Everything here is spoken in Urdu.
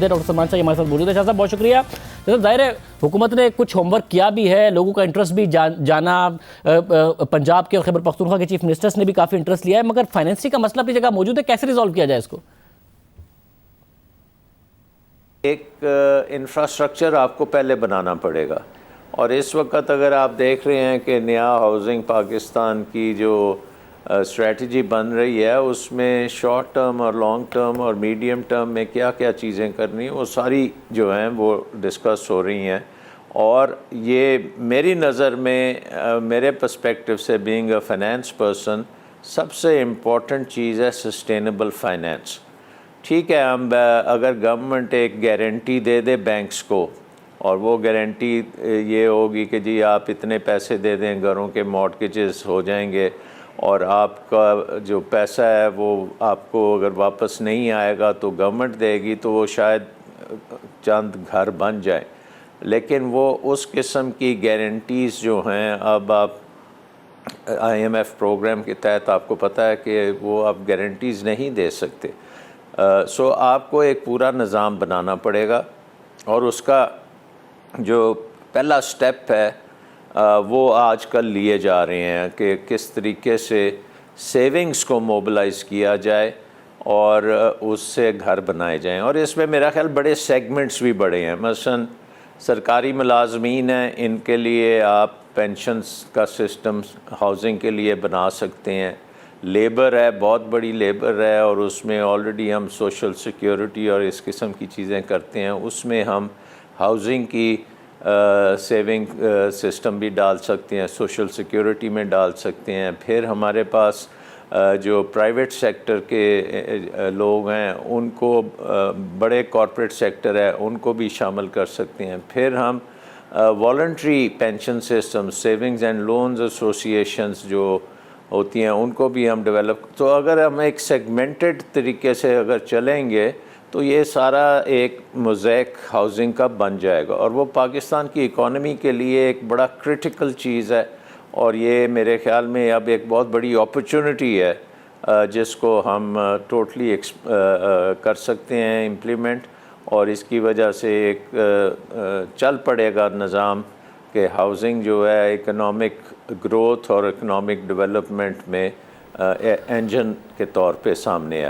ڈاکٹر سلمان شاہ ہمارے ساتھ موجود ہے. شاہ صاحب بہت شکریہ. ظاہر ہے حکومت نے کچھ ہوم ورک کیا بھی ہے, لوگوں کا انٹرسٹ بھی جانا, پنجاب کے اور خیبر پختونخوا کے چیف منسٹرز نے بھی کافی انٹرسٹ لیا ہے, مگر فائنینسی کا مسئلہ اپنی جگہ موجود ہے. کیسے ریزالو کیا جائے اس کو؟ ایک انفراسٹرکچر آپ کو پہلے بنانا پڑے گا, اور اس وقت اگر آپ دیکھ رہے ہیں کہ نیا ہاؤسنگ پاکستان کی جو اسٹریٹجی بن رہی ہے, اس میں شارٹ ٹرم اور لانگ ٹرم اور میڈیم ٹرم میں کیا کیا چیزیں کرنی, وہ ساری جو ہیں وہ ڈسکس ہو رہی ہیں. اور یہ میری نظر میں, میرے پرسپیکٹو سے بینگ اے فائنینس پرسن, سب سے امپورٹنٹ چیز ہے سسٹینیبل فائنینس. ٹھیک ہے, ہم اگر گورنمنٹ ایک گارنٹی دے دے بینکس کو, اور وہ گارنٹی یہ ہوگی کہ جی آپ اتنے پیسے دے دیں, گھروں کے مارٹگیجز ہو جائیں گے, اور آپ کا جو پیسہ ہے وہ آپ کو اگر واپس نہیں آئے گا تو گورنمنٹ دے گی, تو وہ شاید چند گھر بن جائیں. لیکن وہ اس قسم کی گارنٹیز جو ہیں, اب آپ IMF پروگرام کے تحت آپ کو پتہ ہے کہ وہ آپ گارنٹیز نہیں دے سکتے. سو آپ کو ایک پورا نظام بنانا پڑے گا, اور اس کا جو پہلا سٹیپ ہے وہ آج کل لیے جا رہے ہیں کہ کس طریقے سے سیونگز کو موبلائز کیا جائے اور اس سے گھر بنائے جائیں. اور اس میں میرا خیال بڑے سیگمنٹس بھی بڑے ہیں. مثلا سرکاری ملازمین ہیں, ان کے لیے آپ پینشنز کا سسٹم ہاؤسنگ کے لیے بنا سکتے ہیں. لیبر ہے, بہت بڑی لیبر ہے, اور اس میں آلریڈی ہم سوشل سیکیورٹی اور اس قسم کی چیزیں کرتے ہیں, اس میں ہم ہاؤسنگ کی سیونگ سسٹم بھی ڈال سکتے ہیں, سوشل سیکیورٹی میں ڈال سکتے ہیں. پھر ہمارے پاس جو پرائیویٹ سیکٹر کے لوگ ہیں, ان کو بڑے کارپوریٹ سیکٹر ہے, ان کو بھی شامل کر سکتے ہیں. پھر ہم voluntary pension system, savings and loans associations جو ہوتی ہیں, ان کو بھی ہم ڈیولپ. تو اگر ہم ایک سیگمنٹڈ طریقے سے اگر چلیں گے تو یہ سارا ایک موزیک ہاؤسنگ کا بن جائے گا, اور وہ پاکستان کی اکانومی کے لیے ایک بڑا کرٹیکل چیز ہے. اور یہ میرے خیال میں اب ایک بہت بڑی اپرچونٹی ہے جس کو ہم ٹوٹلی کر سکتے ہیں امپلیمنٹ, اور اس کی وجہ سے ایک چل پڑے گا نظام کہ ہاؤسنگ جو ہے اکنامک گروتھ اور اکنامک ڈیولپمنٹ میں انجن کے طور پہ سامنے ہے.